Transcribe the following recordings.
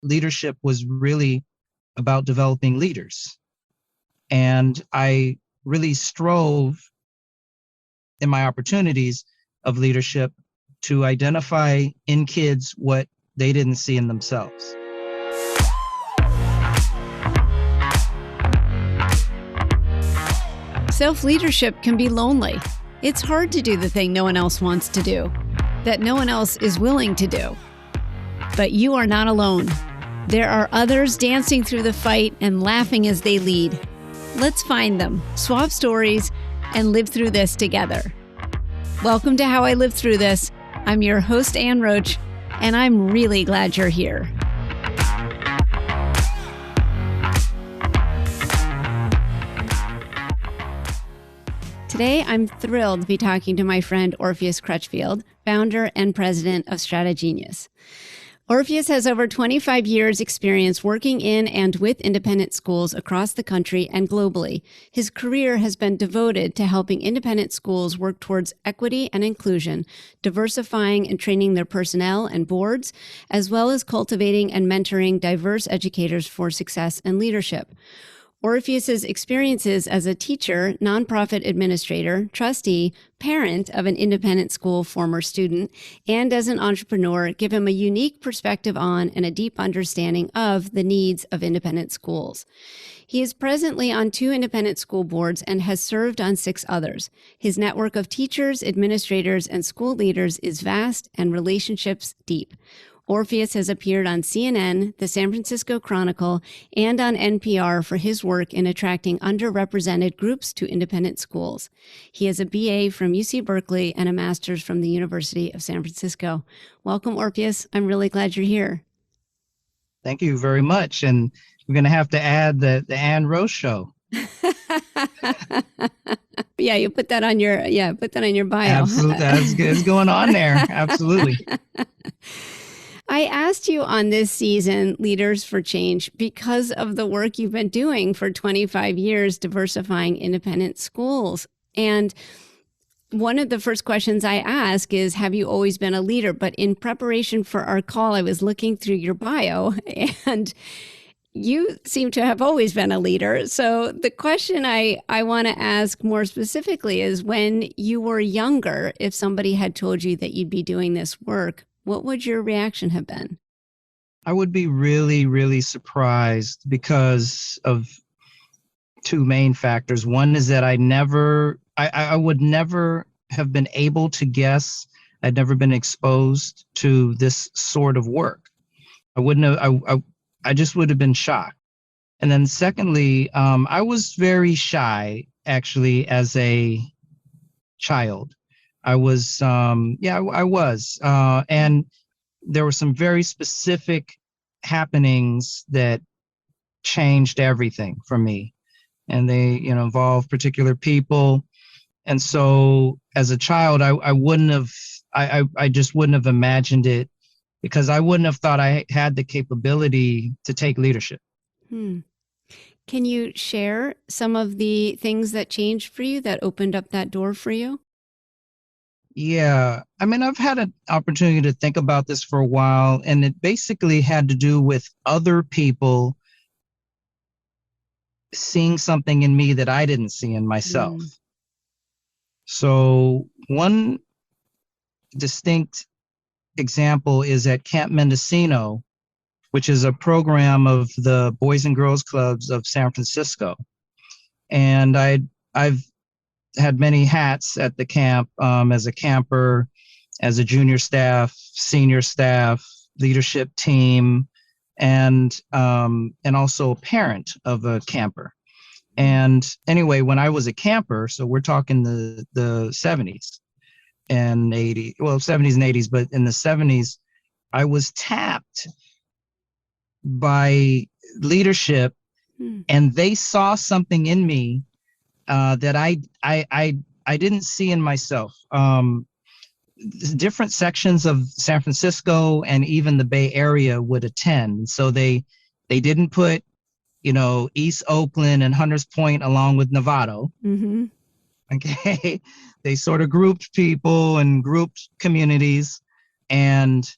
leadership was really about developing leaders. And I really strove in my opportunities of leadership to identify in kids what they didn't see in themselves. Self-leadership can be lonely. It's hard to do the thing no one else wants to do, that no one else is willing to do. But you are not alone. There are others dancing through the fight and laughing as they lead. Let's find them, swap stories, and live through this together. Welcome to How I Live Through This. I'm your host, Ann Roach, and I'm really glad you're here. Today, I'm thrilled to be talking to my friend Orpheus Crutchfield, founder and president of Strategenius. Orpheus has over 25 years experience working in and with independent schools across the country and globally. His career has been devoted to helping independent schools work towards equity and inclusion, diversifying and training their personnel and boards, as well as cultivating and mentoring diverse educators for success and leadership. Orpheus's experiences as a teacher, nonprofit administrator, trustee, parent of an independent school former student, and as an entrepreneur give him a unique perspective on and a deep understanding of the needs of independent schools. He is presently on 2 independent school boards and has served on 6 others. His network of teachers, administrators, and school leaders is vast and relationships deep. Orpheus has appeared on CNN, the San Francisco Chronicle, and on NPR for his work in attracting underrepresented groups to independent schools. He has a BA from UC Berkeley and a master's from the University of San Francisco. Welcome, Orpheus. I'm really glad you're here. Thank you very much. And we're going to have to add the Ann Roach Show. Yeah, you put that on your bio. Absolutely. That's good. It's going on there. Absolutely. I asked you on this season, Leaders for Change, because of the work you've been doing for 25 years, diversifying independent schools. And one of the first questions I ask is, have you always been a leader? But in preparation for our call, I was looking through your bio, and you seem to have always been a leader. So the question I want to ask more specifically is, when you were younger, if somebody had told you that you'd be doing this work, what would your reaction have been? I would be really, really surprised because of 2 main factors. One is that I would never have been able to guess. I'd never been exposed to this sort of work. I just would have been shocked. And then secondly, I was very shy, actually, as a child. I was. And there were some very specific happenings that changed everything for me. And they, involved particular people. And so as a child, I wouldn't have, I just wouldn't have imagined it, because I wouldn't have thought I had the capability to take leadership. Can you share some of the things that changed for you, that opened up that door for you? Yeah, I mean, I've had an opportunity to think about this for a while, and it basically had to do with other people seeing something in me that I didn't see in myself. So one distinct example is at Camp Mendocino, which is a program of the Boys and Girls Clubs of San Francisco. And I've had many hats at the camp, as a camper, as a junior staff, senior staff, leadership team, and also a parent of a camper. And anyway, when I was a camper, so we're talking the 70s and 80s, well, 70s and 80s, but in the 70s, I was tapped by leadership, and they saw something in me that I didn't see in myself. Different sections of San Francisco and even the Bay Area would attend. So they didn't put, East Oakland and Hunters Point along with Novato. Mm-hmm. Okay. They sort of grouped people and grouped communities. And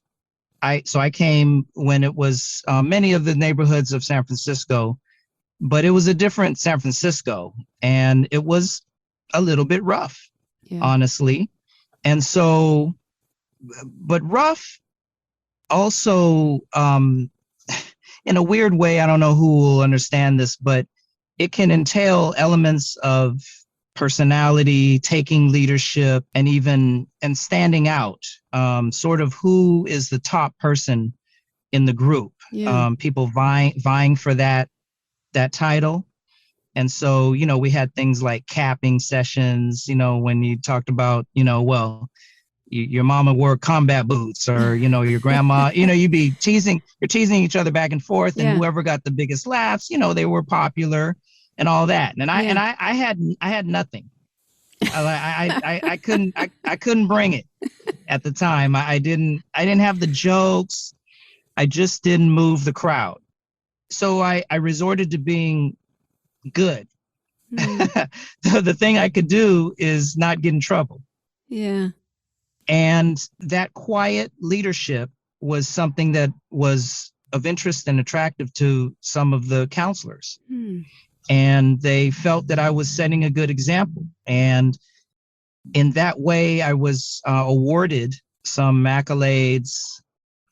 I came when it was many of the neighborhoods of San Francisco, but it was a different San Francisco, and it was a little bit rough, Yeah. honestly. And so, but rough also, in a weird way, I don't know who will understand this, but it can entail elements of personality, taking leadership, and even and standing out. Sort of who is the top person in the group. Yeah. People vying for that title. And so, we had things like capping sessions, when you talked about, well, your mama wore combat boots, or, your grandma, you're teasing each other back and forth, and Yeah. whoever got the biggest laughs, they were popular and all that. And Yeah. I had nothing. I couldn't bring it at the time. I didn't have the jokes. I just didn't move the crowd. So I resorted to being good. The thing I could do is not get in trouble. Yeah. And that quiet leadership was something that was of interest and attractive to some of the counselors. And they felt that I was setting a good example. And in that way, I was awarded some accolades.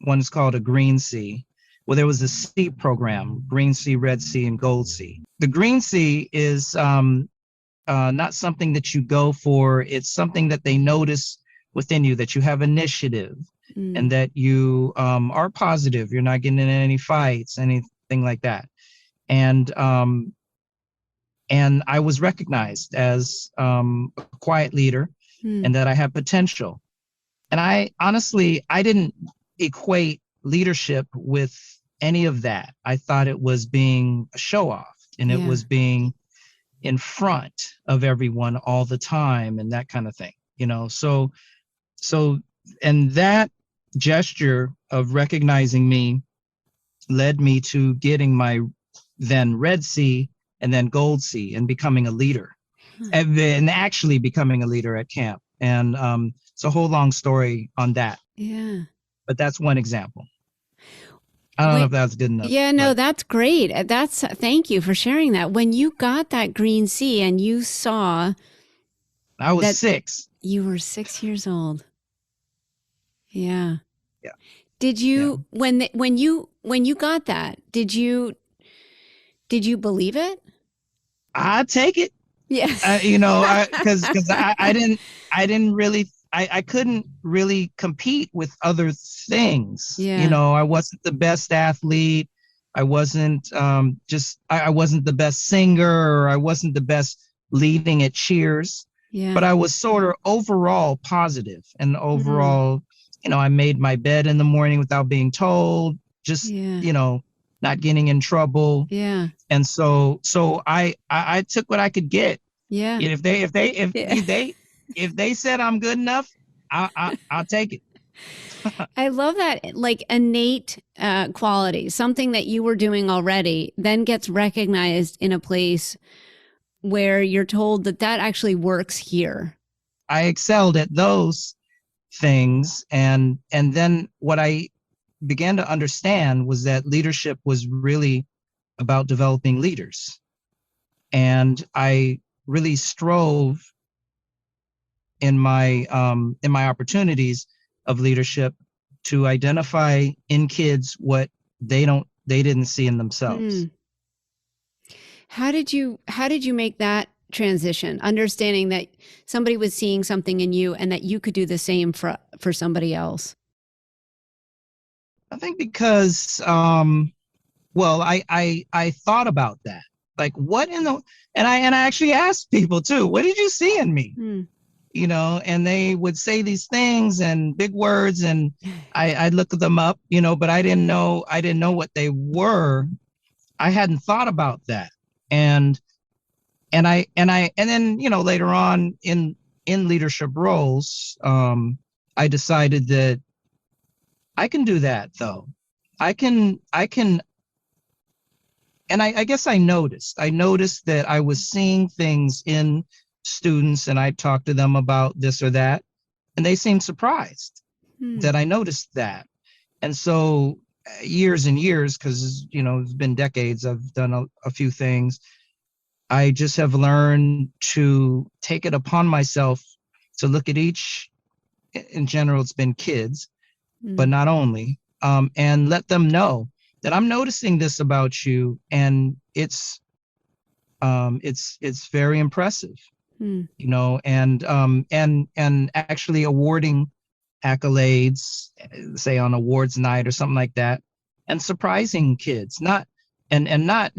One is called a Green C. Well, there was a C program, Green C, Red C, and Gold C. The Green C is not something that you go for. It's something that they notice within you, that you have initiative, and that you are positive. You're not getting in any fights, anything like that. And I was recognized as a quiet leader, and that I have potential. And I didn't equate leadership with any of that. I thought it was being a show off, and it was being in front of everyone all the time, and that kind of thing, So, and that gesture of recognizing me led me to getting my then Red C and then Gold C, and becoming a leader, and then actually becoming a leader at camp. And it's a whole long story on that. Yeah. But that's one example. I don't know if that's good enough. Yeah, no, that's great. Thank you for sharing that. When you got that Green C and you saw, I was 6. You were 6 years old. Yeah. Yeah. Did you when you got that, did you believe it? I take it. Yes. Because I couldn't really compete with other things. Yeah. I wasn't the best athlete. I wasn't I wasn't the best singer, or I wasn't the best leading at cheers. Yeah. But I was sort of overall positive, and overall, I made my bed in the morning without being told, just, not getting in trouble. Yeah. And so I took what I could get. Yeah. If they said I'm good enough, I'll take it. I love that, like, innate quality, something that you were doing already, then gets recognized in a place where you're told that actually works here. I excelled at those things, and then what I began to understand was that leadership was really about developing leaders. And I really strove in my opportunities of leadership to identify in kids what they didn't see in themselves. How did you make that transition, understanding that somebody was seeing something in you and that you could do the same for somebody else? I think because I thought about that. Like, what in the, and I actually asked people too, what did you see in me? And they would say these things and big words, and I'd look them up, but I didn't know what they were. I hadn't thought about that. And then, later on in leadership roles, I decided that I can do that though. I can, and I guess I noticed that I was seeing things in students, and I talked to them about this or that, and they seemed surprised that I noticed that. And so years and years, because, it's been decades, I've done a few things. I just have learned to take it upon myself to look at each, in general, it's been kids, but not only, and let them know that I'm noticing this about you, and it's very impressive, and actually awarding accolades, say on awards night or something like that, and surprising kids, not and not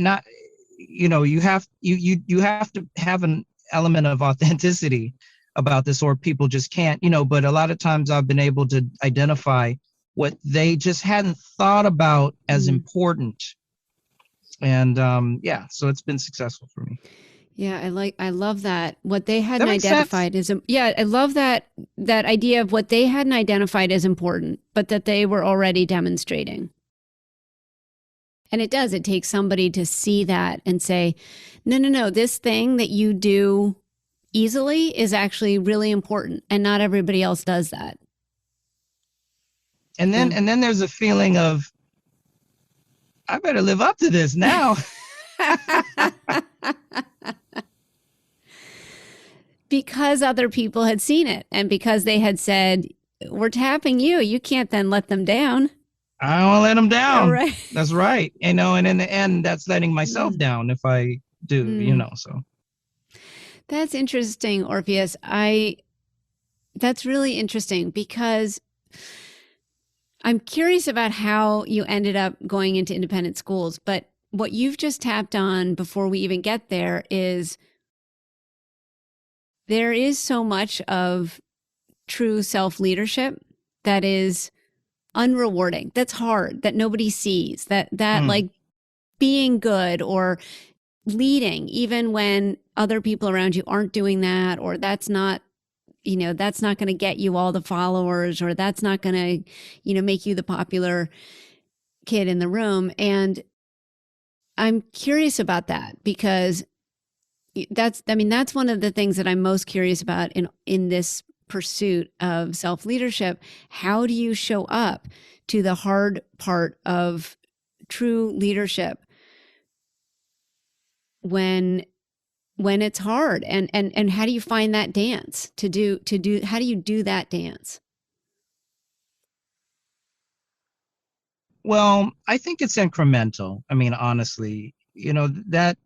you have to have an element of authenticity about this, or people just can't, but a lot of times I've been able to identify what they just hadn't thought about as important. And yeah, so it's been successful for me. Yeah, I love that. What they hadn't That makes sense. identified is, yeah, I love that idea of what they hadn't identified as important, but that they were already demonstrating. And it does, it takes somebody to see that and say, no, this thing that you do easily is actually really important, and not everybody else does that. And then there's a feeling of, I better live up to this now. Because other people had seen it, and because they had said, we're tapping you, you can't then let them down. I don't want to let them down. Right. That's right. And in the end, that's letting myself down if I do, so. That's interesting, Orpheus. That's really interesting, because I'm curious about how you ended up going into independent schools. But what you've just tapped on before we even get there is there is so much of true self-leadership that is unrewarding, that's hard, that nobody sees, that like being good or leading, even when other people around you aren't doing that, or that's not going to get you all the followers, or that's not going to, make you the popular kid in the room. And I'm curious about that, because that's one of the things that I'm most curious about in this pursuit of self-leadership. How do you show up to the hard part of true leadership when it's hard, and how do you find that dance to do how do you do that dance? Well, I think it's incremental. I mean, honestly, that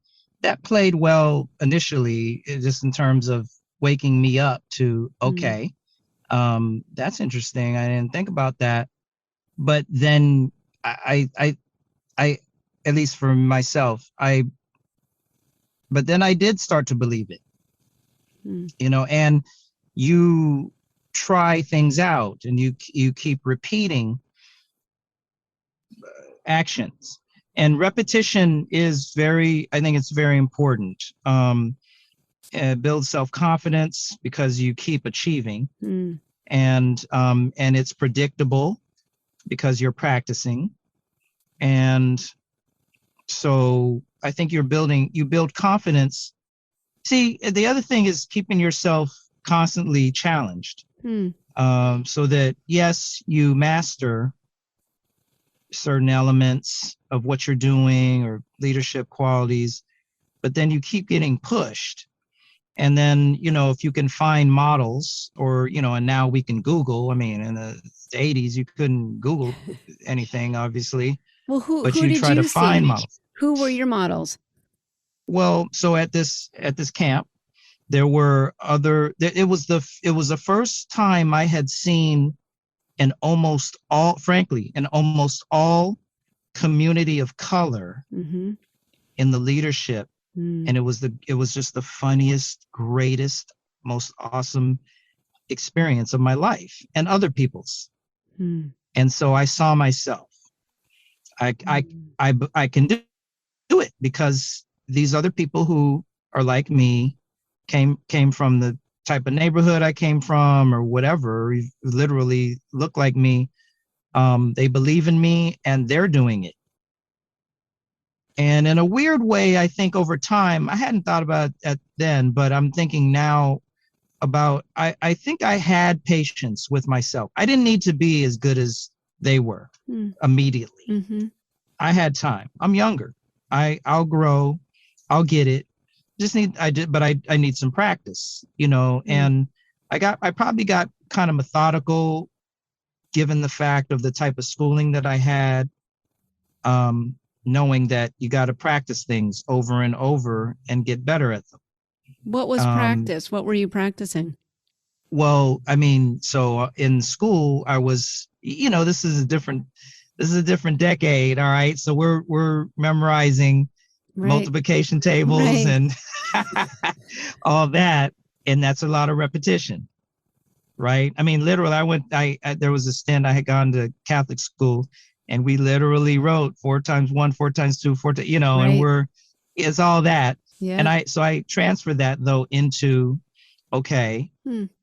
played well initially, just in terms of waking me up to, okay, that's interesting. I didn't think about that. But then I, at least for myself, but then I did start to believe it, and you try things out, and you keep repeating actions, and repetition is I think it's very important. Build self-confidence because you keep achieving, and it's predictable because you're practicing. And so I think you build confidence. See, the other thing is keeping yourself constantly challenged, so that, yes, you master certain elements of what you're doing or leadership qualities, but then you keep getting pushed. And then, if you can find models, or, and now we can Google. I mean, in the 80s, you couldn't Google anything, obviously. Well, who but you did try you to find see? models. Who were your models? Well, so at this camp, there were it was the first time I had seen an almost all community of color in the leadership. And it was just the funniest, greatest, most awesome experience of my life and other people's. And so I saw myself. I can do it because these other people who are like me came from the type of neighborhood I came from, or whatever, literally look like me. They believe in me, and they're doing it. And in a weird way, I think over time, I hadn't thought about it then, but I'm thinking now about, I think I had patience with myself. I didn't need to be as good as they were. immediately. Mm-hmm. I had time. I'm younger. I'll grow. I'll get it. But I need some practice, and I probably got kind of methodical given the fact of the type of schooling that I had, knowing that you got to practice things over and over and get better at them. What was practice? What were you practicing? Well, I mean, so in school, I was, this is a different decade. All right. So we're memorizing multiplication tables and all that. And that's a lot of repetition. Right. I mean, literally, there was a stint, I had gone to Catholic school and we literally wrote 4 times 1, 4 times 2, 4, and it's all that. Yeah. And I transferred that though into, okay,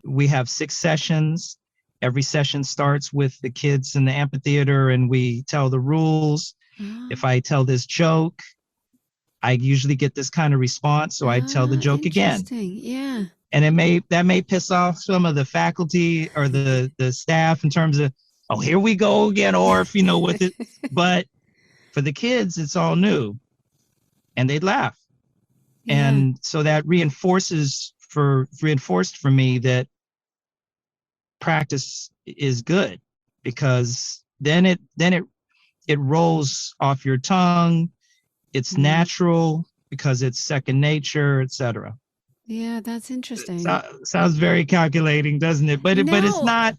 we have 6 sessions. Every session starts with the kids in the amphitheater and we tell the rules. If I tell this joke, I usually get this kind of response. So I tell the joke again. Yeah. And that may piss off some of the faculty or the staff in terms of, oh, here we go again, Orph, with it. But for the kids, it's all new. And they'd laugh. Yeah. And so that reinforced for me that practice is good, because then it rolls off your tongue. It's natural because it's second nature, etc. Yeah, that's interesting. Sounds very calculating, doesn't it? But it's not.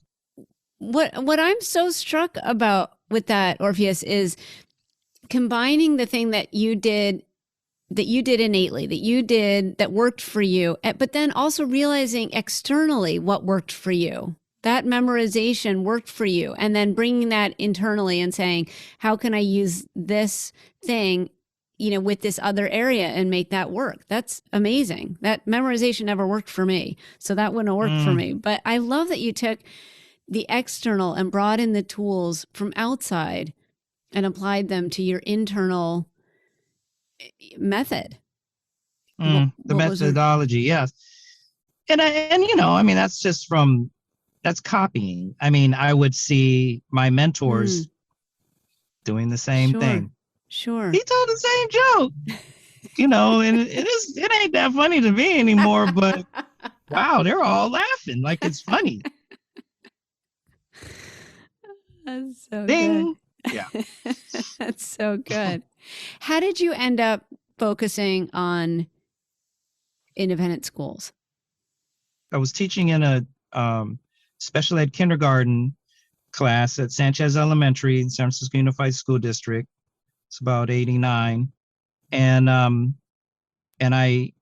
What I'm so struck about with that, Orpheus, is combining the thing that you did innately, that worked for you, but then also realizing externally what worked for you. That memorization worked for you, and then bringing that internally and saying, how can I use this thing, with this other area and make that work? That's amazing. That memorization never worked for me, so that wouldn't have worked for me. But I love that you took the external and brought in the tools from outside and applied them to your internal method. The methodology, yes. And that's copying. I mean, I would see my mentors doing the same thing. Sure. He told the same joke, and it ain't that funny to me anymore, but wow, they're all laughing like it's funny. That's so Ding. Good. Yeah. That's so good. How did you end up focusing on independent schools? I was teaching in a special ed kindergarten class at Sanchez Elementary in San Francisco Unified School District. It's about 89. And I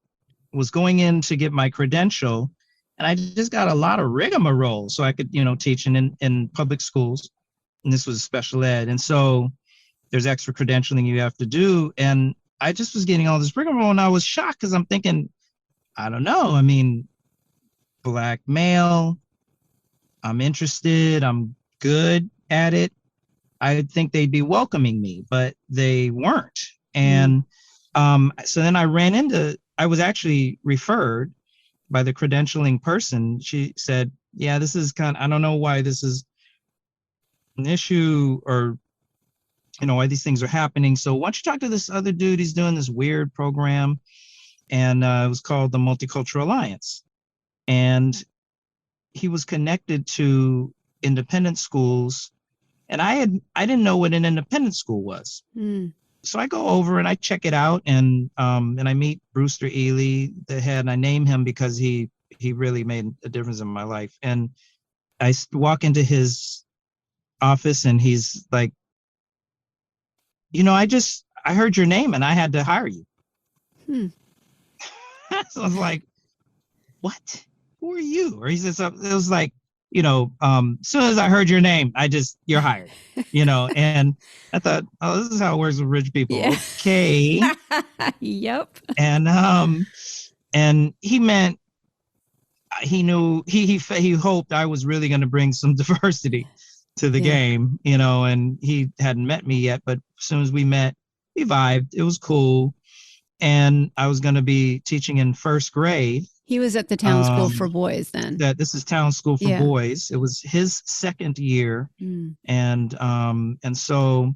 was going in to get my credential, and I just got a lot of rigmarole so I could, teach in public schools. And this was special ed. And so there's extra credentialing you have to do. And I just was getting all this rigmarole, and I was shocked because I'm thinking, I don't know. I mean, Black male, I'm interested, I'm good at it. I think they'd be welcoming me, but they weren't. And so then I was actually referred by the credentialing person. She said, yeah, this is I don't know why this is an issue, or, why these things are happening. So why don't you talk to this other dude? He's doing this weird program. And it was called the Multicultural Alliance. And he was connected to independent schools. And I didn't know what an independent school was. So I go over and I check it out, and I meet Brewster Ely, the head, and I name him because he really made a difference in my life. And I walk into his office, and he's like, I heard your name and I had to hire you. So I was like, what? Who are you? Or he said something. It was like, as soon as I heard your name, you're hired, and I thought, oh, this is how it works with rich people. Yeah. Okay. Yep. And he meant, he knew, he hoped I was really going to bring some diversity to the game, and he hadn't met me yet, but as soon as we met, we vibed. It was cool. And I was going to be teaching in first grade. He was at the town school Um, for boys then. that this is town school for Yeah. boys. It was his second year, Mm. and so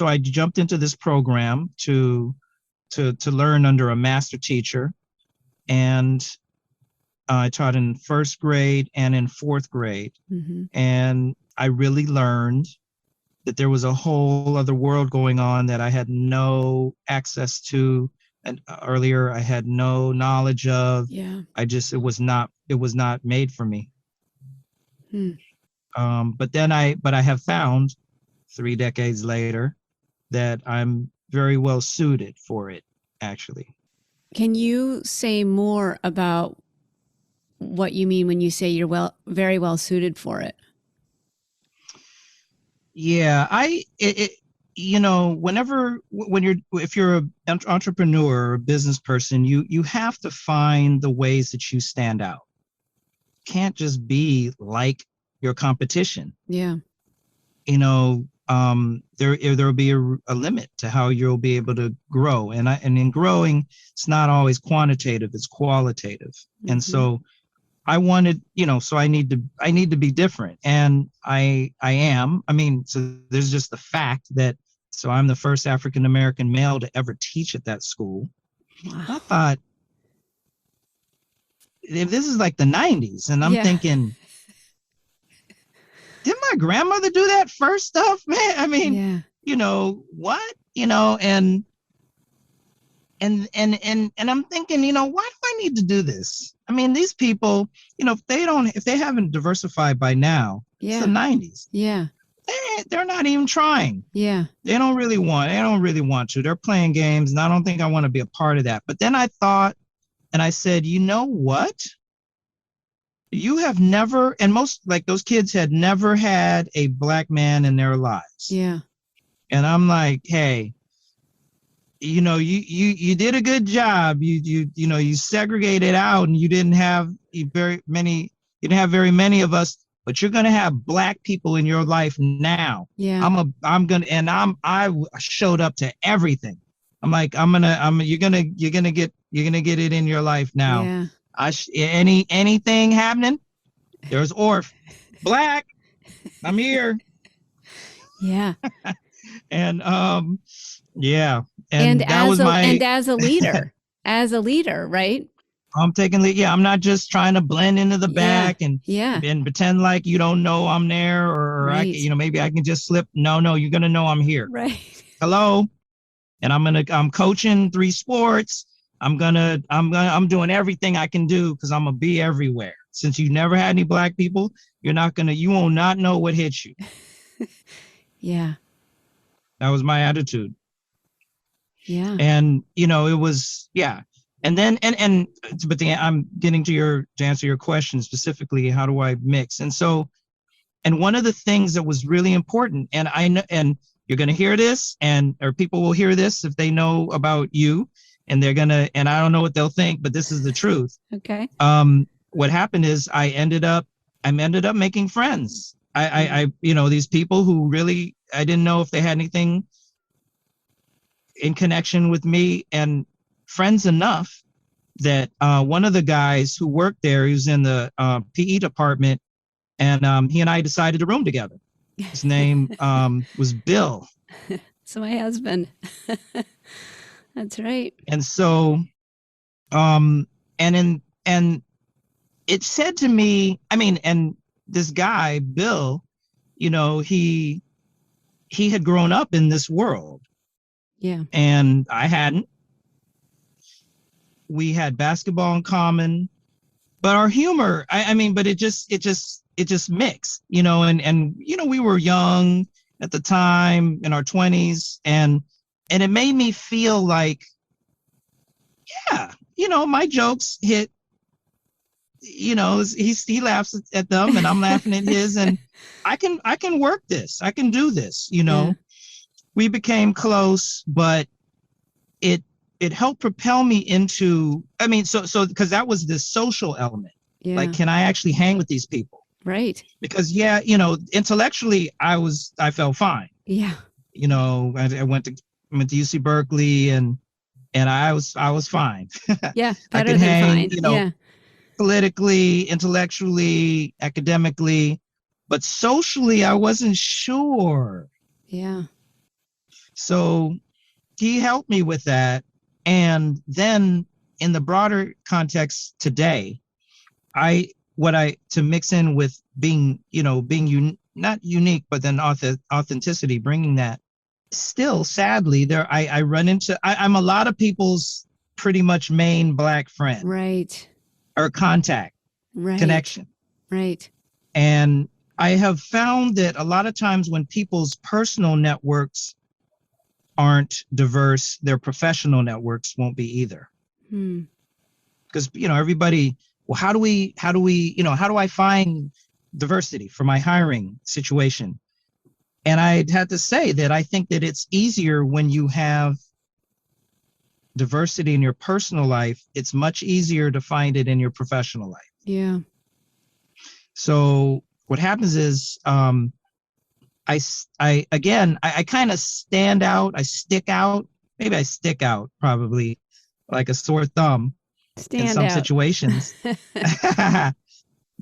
I jumped into this program to learn under a master teacher, and I taught in first grade and in fourth grade, Mm-hmm. and I really learned that there was a whole other world going on that I had no access to, and earlier I had no knowledge of. Yeah. It was not made for me. Hmm. But I have found 3 decades later that I'm very well suited for it, actually. Can you say more about what you mean when you say you're very well suited for it? Yeah, if you're an entrepreneur or a business person, you have to find the ways that you stand out. Can't just be like your competition. Yeah. There'll be a limit to how you'll be able to grow, and in growing, it's not always quantitative; it's qualitative. Mm-hmm. And so I wanted, so I need to be different, and I am. I mean, so there's just the fact that so I'm the first African American male to ever teach at that school. Wow. I thought, if this is like the 90s, and I'm thinking, did my grandmother do that first stuff, man? I mean, what? And I'm thinking, why do I need to do this? I mean, these people, if they haven't diversified by now, it's the 90s. Yeah. They're not even trying. Yeah. They don't really want to. They're playing games, and I don't think I want to be a part of that. But then I thought, and I said, you know what? You have never, and most, like, those kids had never had a Black man in their lives. Yeah. And I'm like, hey, you did a good job. You segregated out, and you didn't have very many of us, but you're going to have Black people in your life now. Yeah. I showed up to everything. I'm like, you're going to get it in your life now. Yeah. Anything happening, there's Orph, Black, I'm here. Yeah. And yeah. And that was and as a leader, right? I'm taking lead. Yeah, I'm not just trying to blend into the back and pretend like you don't know I'm there, or maybe I can just slip. No, you're gonna know I'm here. Right. Hello. And I'm coaching 3 sports. I'm doing everything I can do because I'm gonna be everywhere. Since you never had any Black people, you will not know what hits you. Yeah. That was my attitude. Yeah. And it was, and then but I'm getting to answer your question specifically, how do I mix? And one of the things that was really important, and I know, and you're going to hear this, or people will hear this if they know about you, and and I don't know what they'll think, but this is the truth. Okay. What happened is I ended up making friends. I these people who really, I didn't know if they had anything in connection with me, and friends enough that one of the guys who worked there, he was in the PE department, and he and I decided to room together. His name was Bill. So my husband. That's right. And so, and it said to me, and this guy, Bill, he had grown up in this world. Yeah. And I hadn't. We had basketball in common, but our humor, but it just mixed, and we were young at the time, in our 20s, and it made me feel like, my jokes hit, he laughs at them and I'm laughing at his, and I can work this. I can do this, Yeah. We became close, but it helped propel me into, so because that was the social element. Yeah. Like, can I actually hang with these people? Right. Because intellectually I felt fine. Yeah. I went to UC Berkeley, and I was fine. Yeah. I Better could than hang, fine. Yeah. politically, intellectually, academically, but socially, I wasn't sure. Yeah. So he helped me with that. And then in the broader context today, to mix in with being, not unique, but then authenticity, bringing that. Still, sadly, I run into, I'm a lot of people's pretty much main Black friend. Right. Or contact. Right. Connection. Right. And I have found that a lot of times when people's personal networks aren't diverse, their professional networks won't be either. Because, everybody, well, how do I find diversity for my hiring situation? And I had to say that I think that it's easier when you have diversity in your personal life. It's much easier to find it in your professional life. Yeah. So what happens is, I kind of stand out. I stick out. Maybe I stick out probably like a sore thumb in some situations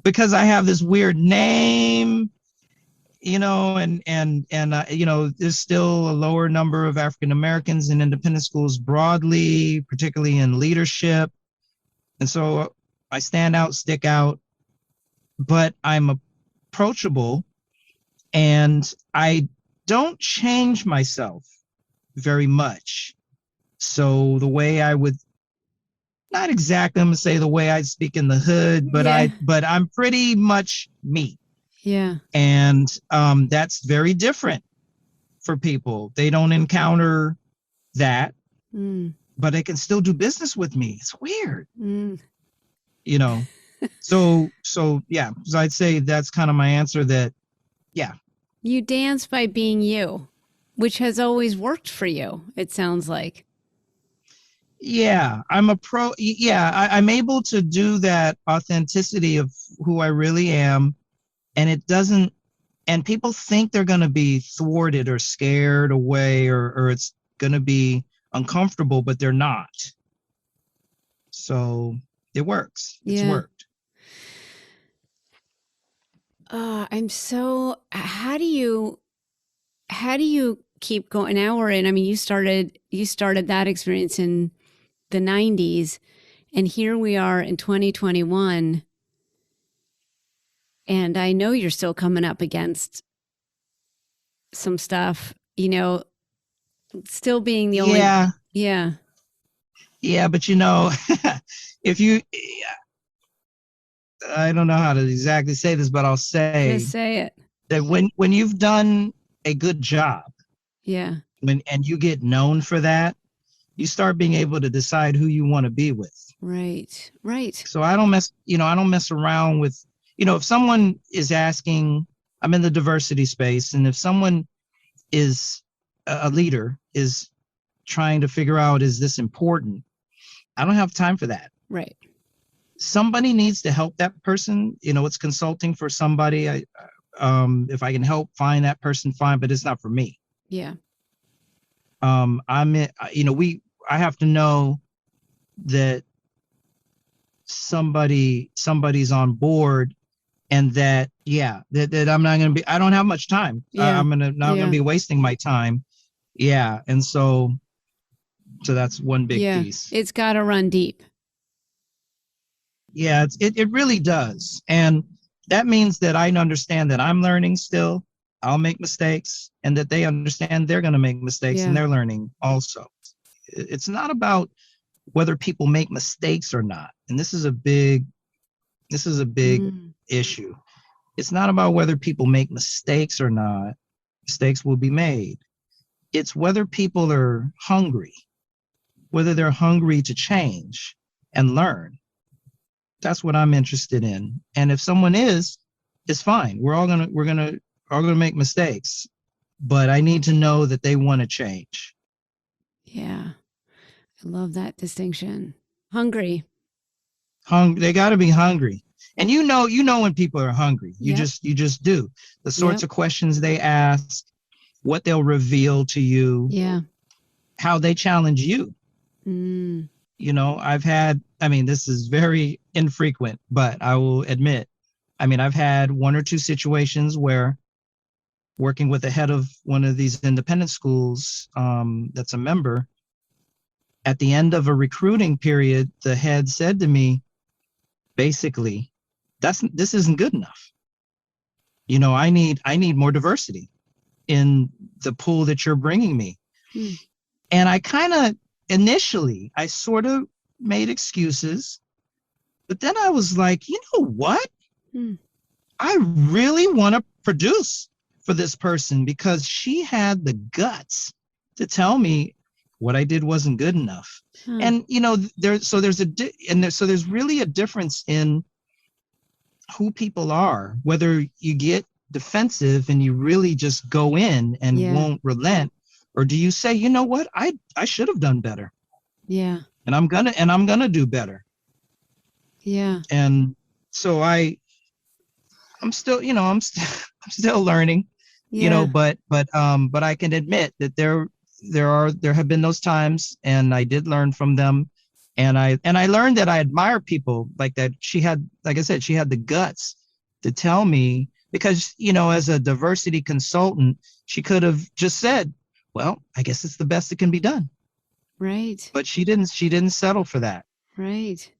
because I have this weird name, and there's still a lower number of African Americans in independent schools broadly, particularly in leadership. And so I stand out, stick out, but I'm approachable and I don't change myself very much. So the way I would, not exactly, I'm gonna say the way I speak in the hood, but I'm pretty much me. Yeah. And that's very different for people. They don't encounter that, but they can still do business with me. It's weird. So yeah, so I'd say that's kind of my answer that, yeah. You dance by being you, which has always worked for you, it sounds like. Yeah, I'm able to do that authenticity of who I really am. And people think they're going to be thwarted or scared away or it's going to be uncomfortable, but they're not. So it works. It's worked. How do you keep going? Now we're in, you started that experience in the 90s, and here we are in 2021. And I know you're still coming up against some stuff, still being the only. Yeah. Yeah. But if you, I don't know how to exactly say this, but I'll say. Just say it. That when you've done a good job. Yeah. And you get known for that, you start being able to decide who you want to be with. Right. Right. So I don't mess around with, if someone is asking, I'm in the diversity space, and if someone is a leader is trying to figure out, is this important? I don't have time for that. Right. Somebody needs to help that person. It's consulting for somebody. If I can help find that person, fine, but it's not for me. Yeah. I have to know that somebody's on board, and that I'm not going to be, I don't have much time. Yeah. I'm not going to be wasting my time. Yeah. And so that's one big piece. It's got to run deep. Yeah, it really does. And that means that I understand that I'm learning still. I'll make mistakes, and that they understand they're going to make mistakes and they're learning also. It's not about whether people make mistakes or not. And this is a big issue. It's not about whether people make mistakes or not. Mistakes will be made. It's whether people are hungry, whether they're hungry to change and learn. That's what I'm interested in. And if someone is, it's fine. We're all gonna make mistakes, but I need to know that they want to change. Yeah. I love that distinction. Hungry. They got to be hungry. And you know when people are hungry. You just do. The sorts of questions they ask, what they'll reveal to you. Yeah. How they challenge you. I've had, this is very infrequent, but I will admit, I've had one or two situations where working with the head of one of these independent schools, that's a member, at the end of a recruiting period, the head said to me, basically, this isn't good enough. I need more diversity in the pool that you're bringing me. And I kind of initially, I sort of made excuses, but then I was like, you know what? I really want to produce for this person because she had the guts to tell me what I did wasn't good enough. And there's really a difference in who people are, whether you get defensive and you really just go in and won't relent, or do you say, you know what, I should have done better. Yeah. And I'm gonna do better. Yeah. And so I'm still, I'm still learning, but I can admit that there have been those times, and I did learn from them. And I learned that I admire people like that. Like I said, she had the guts to tell me, because, as a diversity consultant, she could have just said, well, I guess it's the best that can be done. Right. But she didn't settle for that. Right.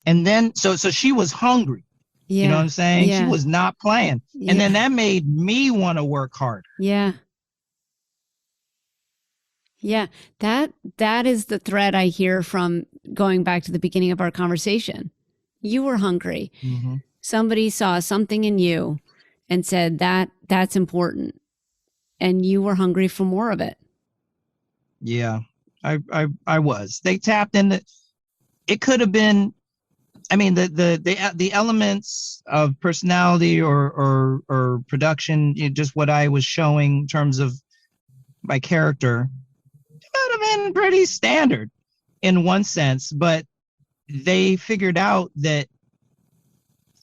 And then, so she was hungry. Yeah. You know what I'm saying? Yeah. She was not playing. Yeah. And then that made me want to work harder. Yeah. Yeah. That is the thread I hear from going back to the beginning of our conversation. You were hungry. Mm-hmm. Somebody saw something in you and said that's important. And you were hungry for more of it. Yeah, I was. They tapped into. It could have been. The elements of personality or production, just what I was showing in terms of my character, would have been pretty standard in one sense, but they figured out that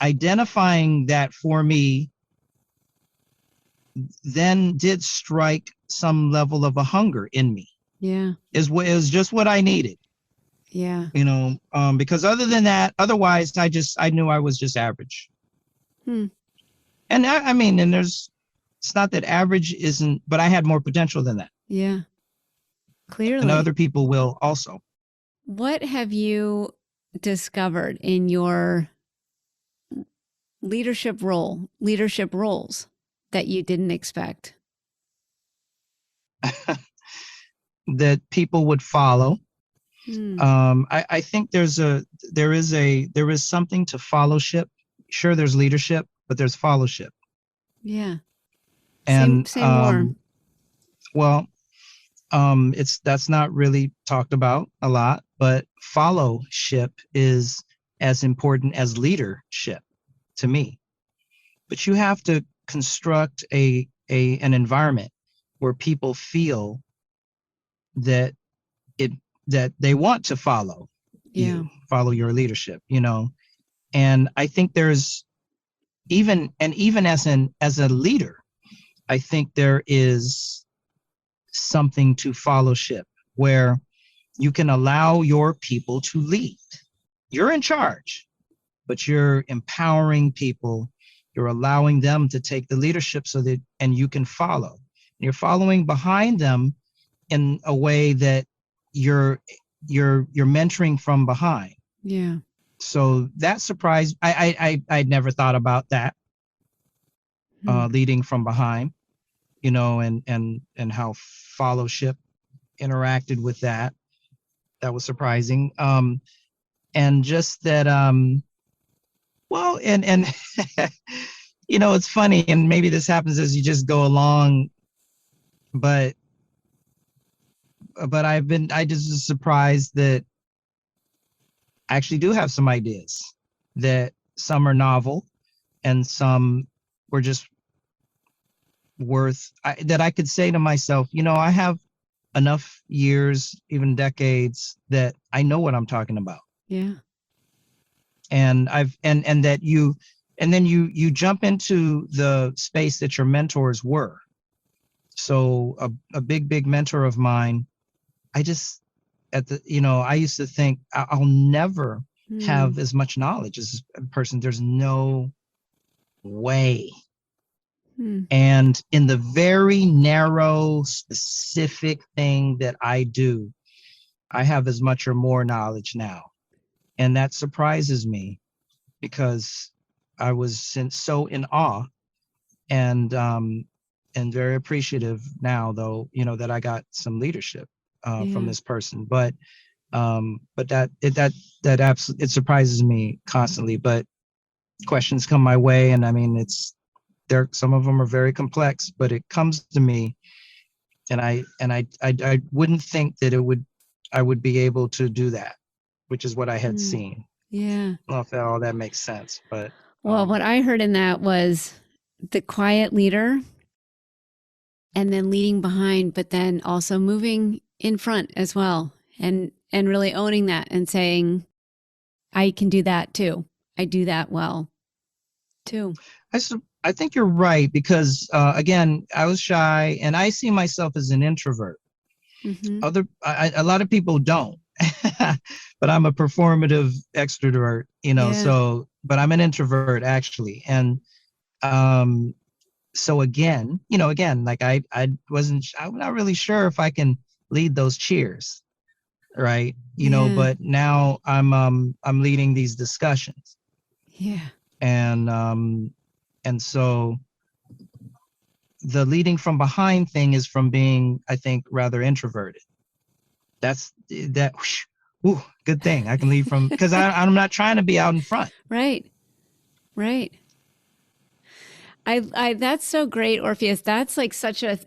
identifying that for me then did strike some level of a hunger in me. Yeah. Is just what I needed. Yeah. Because otherwise I knew I was just average. And it's not that average isn't, but I had more potential than that. Yeah. Clearly. And other people will also. What have you discovered in your leadership roles that you didn't expect? That people would follow. I think there is something to fellowship. Sure, there's leadership, but there's fellowship. Yeah. And say more. Well, that's not really talked about a lot, but fellowship is as important as leadership to me. But you have to construct an environment where people feel that they want to follow follow your leadership, and I think there's even as a leader, I think there is something to fellowship where you can allow your people to lead. You're in charge, but you're empowering people. You're allowing them to take the leadership and you can follow. You're following behind them in a way that you're mentoring from behind. Yeah. So that surprised. I'd never thought about that. Leading from behind, and how fellowship interacted with that. That was surprising. And just that, well, and it's funny, and maybe this happens as you just go along, but I just was surprised that I actually do have some ideas, that some are novel and some were just that I could say to myself, I have enough years, even decades, that I know what I'm talking about. Yeah. And then you jump into the space that your mentors were. So a big mentor of mine, I I used to think I'll never have as much knowledge as this person. There's no way. And in the very narrow, specific thing that I do, I have as much or more knowledge now. And that surprises me because I was so in awe and very appreciative now, though, that I got some leadership from this person. But that absolutely, it surprises me constantly. But questions come my way, and I mean, some of them are very complex, but it comes to me, and I wouldn't think that I would be able to do that, which is what I had seen. Yeah. I don't know if all that makes sense, but well, what I heard in that was the quiet leader, and then leading behind, but then also moving in front as well, and really owning that and saying, I can do that too. I do that well too. I think you're right, because again, I was shy, and I see myself as an introvert. A lot of people don't, but I'm a performative extrovert, so, but I'm an introvert actually. And so again, like I'm not really sure if I can lead those cheers, right? But now I'm leading these discussions. Yeah. And so the leading from behind thing is from being, I think, rather introverted. That's that. Ooh, good thing I can lead from, because I'm not trying to be out in front. Right. That's so great, Orpheus. That's like such a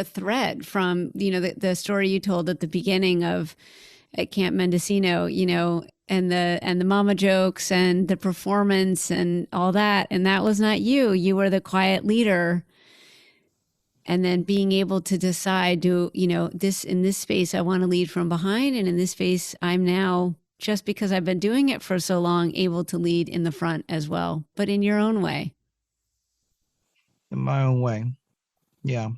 thread from, the story you told at the beginning of at Camp Mendocino, and the mama jokes and the performance and all that. And that was not you. You were the quiet leader. And then being able to decide, in this space, I want to lead from behind. And in this space, I'm now, just because I've been doing it for so long, able to lead in the front as well, but in your own way. In my own way. Yeah.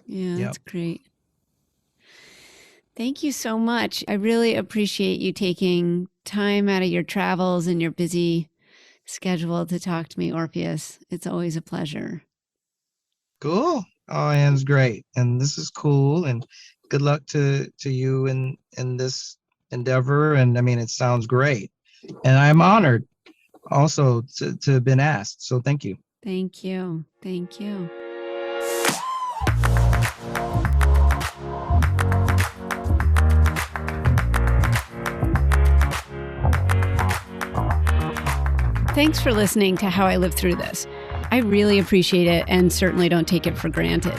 Yeah, that's great. Thank you so much. I really appreciate you taking time out of your travels and your busy schedule to talk to me, Orpheus. It's always a pleasure. Cool. Oh, Anne's great. And this is cool. And good luck to you in this endeavor. And I mean, it sounds great. And I'm honored also to have been asked. So thank you. Thank you. Thank you. Thanks for listening to How I Live Through This. I really appreciate it and certainly don't take it for granted.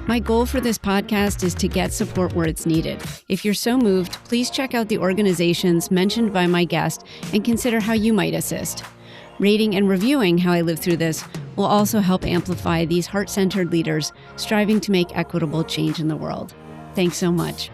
My goal for this podcast is to get support where it's needed. If you're so moved, please check out the organizations mentioned by my guest and consider how you might assist. Rating and reviewing How I Live Through This will also help amplify these heart-centered leaders striving to make equitable change in the world. Thanks so much.